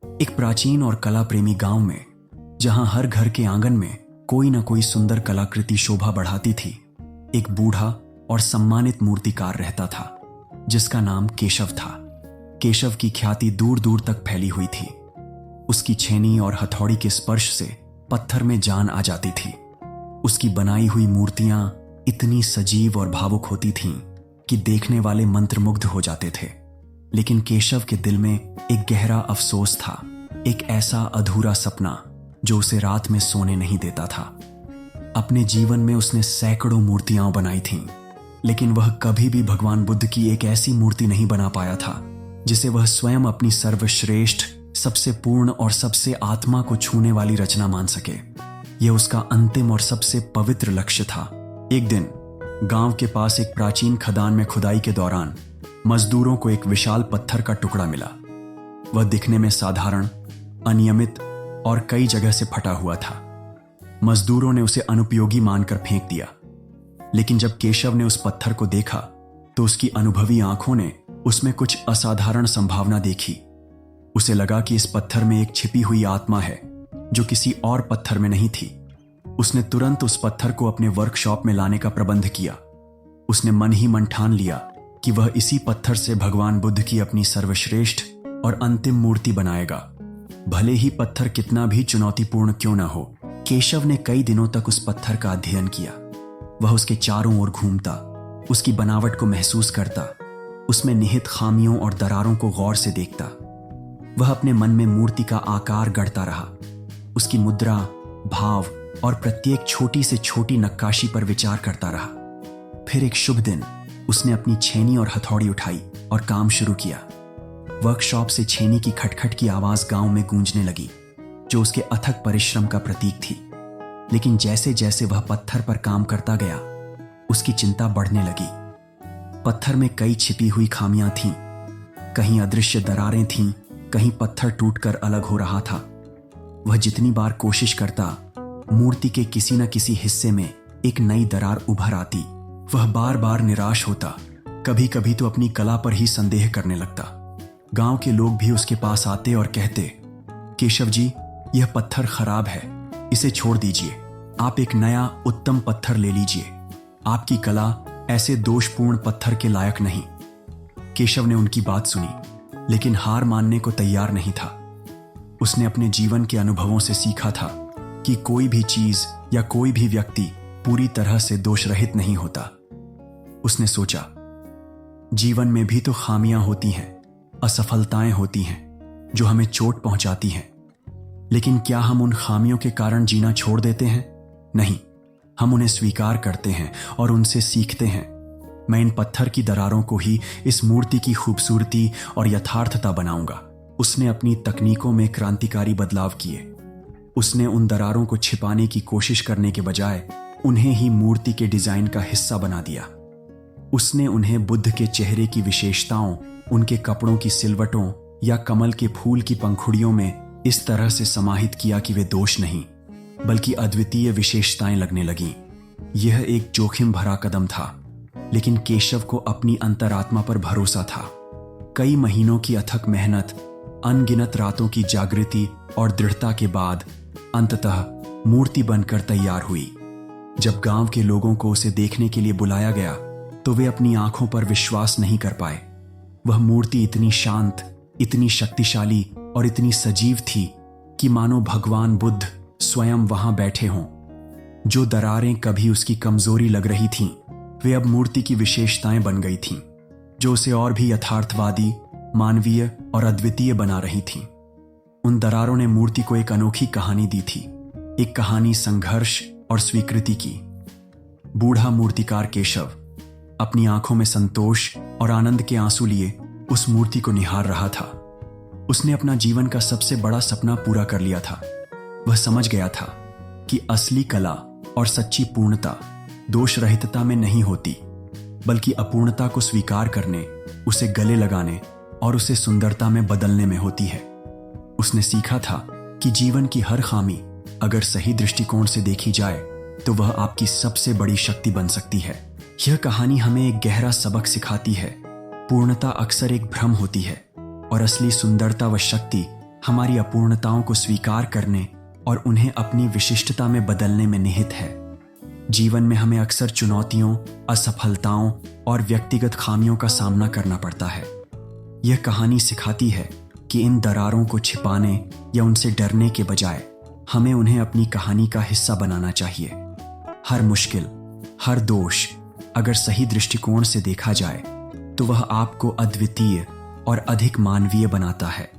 एक प्राचीन और कला प्रेमी गांव में, जहां हर घर के आंगन में कोई न कोई सुंदर कलाकृति शोभा बढ़ाती थी, एक बूढ़ा और सम्मानित मूर्तिकार रहता था जिसका नाम केशव था। केशव की ख्याति दूर दूर तक फैली हुई थी। उसकी छेनी और हथौड़ी के स्पर्श से पत्थर में जान आ जाती थी। उसकी बनाई हुई मूर्तियां इतनी सजीव और भावुक होती थीं कि देखने वाले मंत्रमुग्ध हो जाते थे। लेकिन केशव के दिल में एक गहरा अफसोस था, एक ऐसा अधूरा सपना जो उसे रात में सोने नहीं देता था। अपने जीवन में उसने सैकड़ों मूर्तियां बनाई थीं, लेकिन वह कभी भी भगवान बुद्ध की एक ऐसी मूर्ति नहीं बना पाया था जिसे वह स्वयं अपनी सर्वश्रेष्ठ, सबसे पूर्ण और सबसे आत्मा को छूने वाली रचना मान सके। यह उसका अंतिम और सबसे पवित्र लक्ष्य था। एक दिन गांव के पास एक प्राचीन खदान में खुदाई के दौरान मजदूरों को एक विशाल पत्थर का टुकड़ा मिला। वह दिखने में साधारण, अनियमित और कई जगह से फटा हुआ था। मजदूरों ने उसे अनुपयोगी मानकर फेंक दिया, लेकिन जब केशव ने उस पत्थर को देखा तो उसकी अनुभवी आंखों ने उसमें कुछ असाधारण संभावना देखी। उसे लगा कि इस पत्थर में एक छिपी हुई आत्मा है जो किसी और पत्थर में नहीं थी। उसने तुरंत उस पत्थर को अपने वर्कशॉप में लाने का प्रबंध किया। उसने मन ही मन ठान लिया कि वह इसी पत्थर से भगवान बुद्ध की अपनी सर्वश्रेष्ठ और अंतिम मूर्ति बनाएगा, भले ही पत्थर कितना भी चुनौतीपूर्ण क्यों न हो। केशव ने कई दिनों तक उस पत्थर का अध्ययन किया। वह उसके चारों ओर घूमता, उसकी बनावट को महसूस करता, उसमें निहित खामियों और दरारों को गौर से देखता। वह अपने मन में मूर्ति का आकार गढ़ता रहा, उसकी मुद्रा, भाव और प्रत्येक छोटी से छोटी नक्काशी पर विचार करता रहा। फिर एक शुभ दिन उसने अपनी छेनी और हथौड़ी उठाई और काम शुरू किया। वर्कशॉप से छेनी की खटखट की आवाज गांव में गूंजने लगी, जो उसके अथक परिश्रम का प्रतीक थी। लेकिन जैसे जैसे वह पत्थर पर काम करता गया, उसकी चिंता बढ़ने लगी। पत्थर में कई छिपी हुई खामियां थीं, कहीं अदृश्य दरारें थीं, कहीं पत्थर टूटकर अलग हो रहा था। वह जितनी बार कोशिश करता, मूर्ति के किसी न किसी हिस्से में एक नई दरार उभर आती। वह बार बार निराश होता, कभी कभी तो अपनी कला पर ही संदेह करने लगता। गांव के लोग भी उसके पास आते और कहते, केशव जी, यह पत्थर खराब है, इसे छोड़ दीजिए, आप एक नया उत्तम पत्थर ले लीजिए। आपकी कला ऐसे दोषपूर्ण पत्थर के लायक नहीं। केशव ने उनकी बात सुनी, लेकिन हार मानने को तैयार नहीं था। उसने अपने जीवन के अनुभवों से सीखा था कि कोई भी चीज या कोई भी व्यक्ति पूरी तरह से दोषरहित नहीं होता। उसने सोचा, जीवन में भी तो खामियां होती हैं, असफलताएं होती हैं जो हमें चोट पहुंचाती हैं। लेकिन क्या हम उन खामियों के कारण जीना छोड़ देते हैं? नहीं, हम उन्हें स्वीकार करते हैं और उनसे सीखते हैं। मैं इन पत्थर की दरारों को ही इस मूर्ति की खूबसूरती और यथार्थता बनाऊंगा। उसने अपनी तकनीकों में क्रांतिकारी बदलाव किए। उसने उन दरारों को छिपाने की कोशिश करने के बजाय उन्हें ही मूर्ति के डिजाइन का हिस्सा बना दिया। उसने उन्हें बुद्ध के चेहरे की विशेषताओं, उनके कपड़ों की सिलवटों या कमल के फूल की पंखुड़ियों में इस तरह से समाहित किया कि वे दोष नहीं, बल्कि अद्वितीय विशेषताएं लगने लगीं। यह एक जोखिम भरा कदम था, लेकिन केशव को अपनी अंतरात्मा पर भरोसा था। कई महीनों की अथक मेहनत, अनगिनत रातों की जागृति और दृढ़ता के बाद अंततः मूर्ति बनकर तैयार हुई। जब गांव के लोगों को उसे देखने के लिए बुलाया गया तो वे अपनी आंखों पर विश्वास नहीं कर पाए। वह मूर्ति इतनी शांत, इतनी शक्तिशाली और इतनी सजीव थी कि मानो भगवान बुद्ध स्वयं वहां बैठे हों। जो दरारें कभी उसकी कमजोरी लग रही थीं, वे अब मूर्ति की विशेषताएं बन गई थीं, जो उसे और भी यथार्थवादी, मानवीय और अद्वितीय बना रही थीं। उन दरारों ने मूर्ति को एक अनोखी कहानी दी थी, एक कहानी संघर्ष और स्वीकृति की। बूढ़ा मूर्तिकार केशव अपनी आंखों में संतोष और आनंद के आंसू लिए उस मूर्ति को निहार रहा था। उसने अपना जीवन का सबसे बड़ा सपना पूरा कर लिया था। वह समझ गया था कि असली कला और सच्ची पूर्णता दोषरहितता में नहीं होती, बल्कि अपूर्णता को स्वीकार करने, उसे गले लगाने और उसे सुंदरता में बदलने में होती है। उसने सीखा था कि जीवन की हर खामी अगर सही दृष्टिकोण से देखी जाए तो वह आपकी सबसे बड़ी शक्ति बन सकती है। यह कहानी हमें एक गहरा सबक सिखाती है। पूर्णता अक्सर एक भ्रम होती है और असली सुंदरता व शक्ति हमारी अपूर्णताओं को स्वीकार करने और उन्हें अपनी विशिष्टता में बदलने में निहित है। जीवन में हमें अक्सर चुनौतियों, असफलताओं और व्यक्तिगत खामियों का सामना करना पड़ता है। यह कहानी सिखाती है कि इन दरारों को छिपाने या उनसे डरने के बजाय हमें उन्हें अपनी कहानी का हिस्सा बनाना चाहिए। हर मुश्किल, हर दोष अगर सही दृष्टिकोण से देखा जाए तो वह आपको अद्वितीय और अधिक मानवीय बनाता है।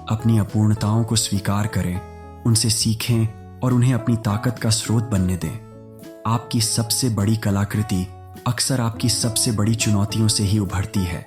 अपनी अपूर्णताओं को स्वीकार करें, उनसे सीखें और उन्हें अपनी ताकत का स्रोत बनने दें। आपकी सबसे बड़ी कलाकृति अक्सर आपकी सबसे बड़ी चुनौतियों से ही उभरती है।